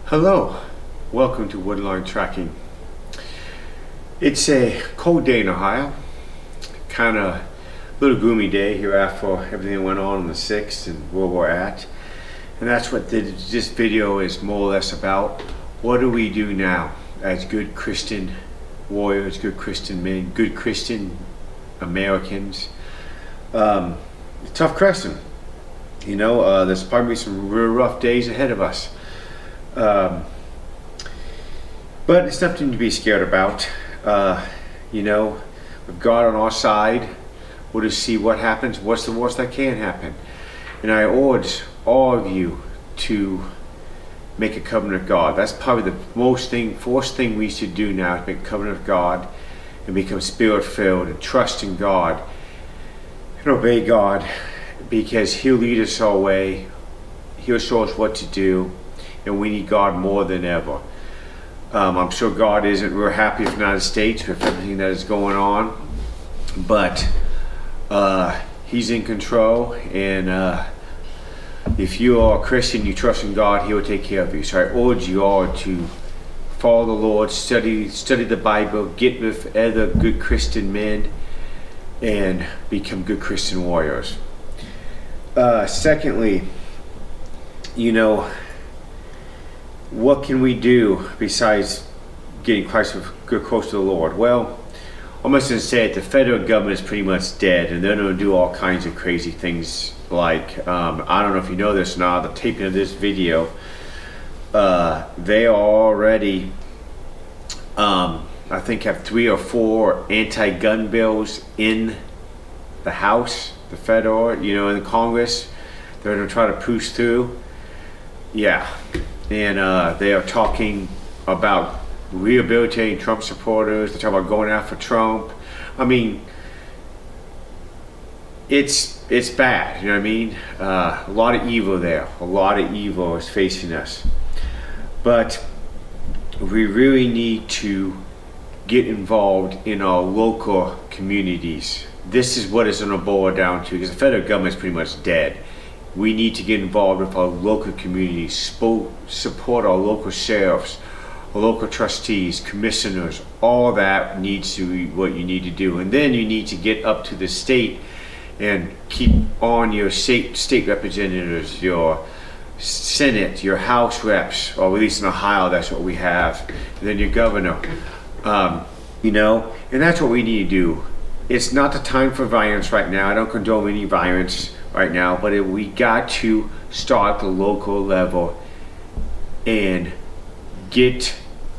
Hello, welcome to Woodline Tracking. It's a cold day in Ohio, kind of a little gloomy day here after everything that went on the 6th and where we're at. And that's what this video is more or less about. What do we do now as good Christian warriors, good Christian men, good Christian Americans? Tough question. There's probably some real rough days ahead of us. But it's nothing to be scared about. With God on our side, we'll just see what happens. What's the worst that can happen? And I urge all of you to make a covenant with God. That's probably the first thing we should do now, is make a covenant with God and become spirit-filled and trust in God and obey God, because He'll lead us our way. He'll show us what to do, and we need God more than ever. I'm sure God isn't real happy with the United States with everything that is going on, but He's in control, and if you are a Christian, you trust in God, He will take care of you. So I urge you all to follow the Lord, study the Bible, get with other good Christian men, and become good Christian warriors. Secondly, what can we do besides getting close to the Lord? Well, I'm just going to say it, the federal government is pretty much dead, and they're going to do all kinds of crazy things. Like, I don't know if you know this or not, the taping of this video, they are already, I think, have 3 or 4 anti-gun bills in the House, the federal, in the Congress. They're going to try to push through. Yeah. And they are talking about rehabilitating Trump supporters. They're talking about going after Trump. I mean, it's bad, you know what I mean? A lot of evil there. A lot of evil is facing us. But we really need to get involved in our local communities. This is what it's going to boil down to, because the federal government is pretty much dead. We need to get involved with our local communities, support our local sheriffs, our local trustees, commissioners. All of that needs to be what you need to do. And then you need to get up to the state and keep on your state representatives, your Senate, your House reps, or at least in Ohio, that's what we have. And then your governor, and that's what we need to do. It's not the time for violence right now. I don't condone any violence right now, but we got to start at the local level and get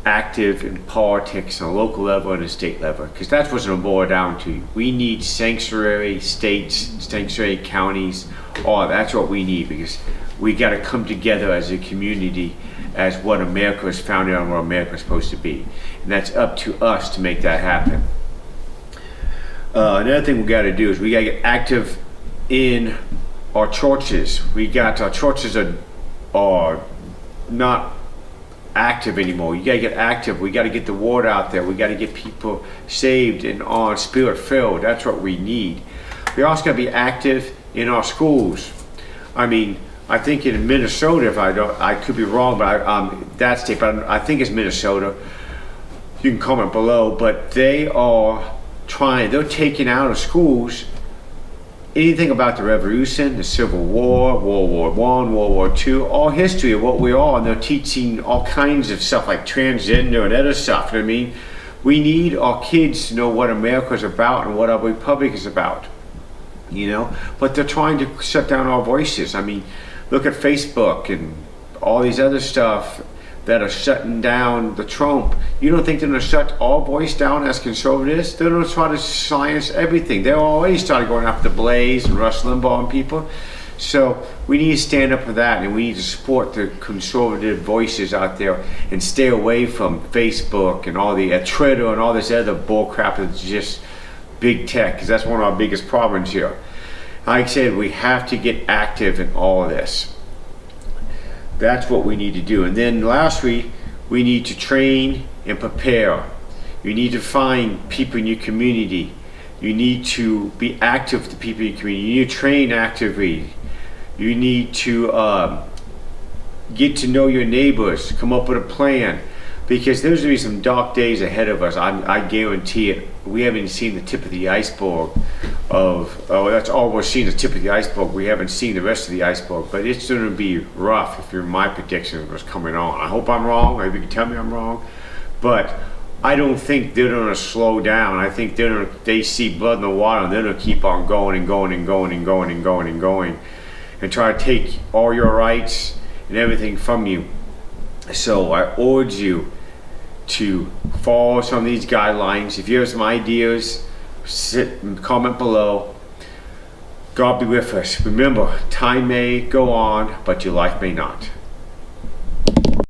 active in politics on a local level and a state level, because that's what's going to boil down to. We need sanctuary states, sanctuary counties, all that's what we need, because we got to come together as a community as what America is founded on, what America is supposed to be, and that's up to us to make that happen. Another thing we got to do is we got to get active in our churches. Our churches are not active anymore. You gotta get active. We gotta get the word out there. We gotta get people saved and on spirit filled. That's what we need. We also gotta be active in our schools. I mean, I think in Minnesota, I could be wrong, but that state, but I think it's Minnesota. You can comment below, but they're taking out of schools anything about the Revolution, the Civil War, World War I, World War II, all history of what we are, and they're teaching all kinds of stuff like transgender and other stuff. You know what I mean? We need our kids to know what America is about and what our republic is about, But they're trying to shut down our voices. I mean, look at Facebook and all these other stuff that are shutting down the Trump. You don't think they're going to shut our voice down as conservatives? They're going to try to silence everything. They already started going after Blaze and Rush Limbaugh and people. So we need to stand up for that, and we need to support the conservative voices out there and stay away from Facebook and all the Twitter and all this other bullcrap that's just big tech, because that's one of our biggest problems here. Like I said, we have to get active in all of this. That's what we need to do. And then lastly, we need to train and prepare. You need to find people in your community. You need to be active with the people in your community. You need to train actively. You need to get to know your neighbors, come up with a plan, because there's going to be some dark days ahead of us. I guarantee it. We haven't seen the tip of the iceberg that's all we're seeing, the tip of the iceberg. We haven't seen the rest of the iceberg, but it's going to be rough if you're my prediction of what's coming on. I hope I'm wrong. Maybe you can tell me I'm wrong, but I don't think they're going to slow down. I think they see blood in the water, and they're going to keep on going and going and going and going and going and going and try to take all your rights and everything from you. So I urge you to follow some of these guidelines. If you have some ideas, comment below. God be with us. Remember, time may go on, but your life may not.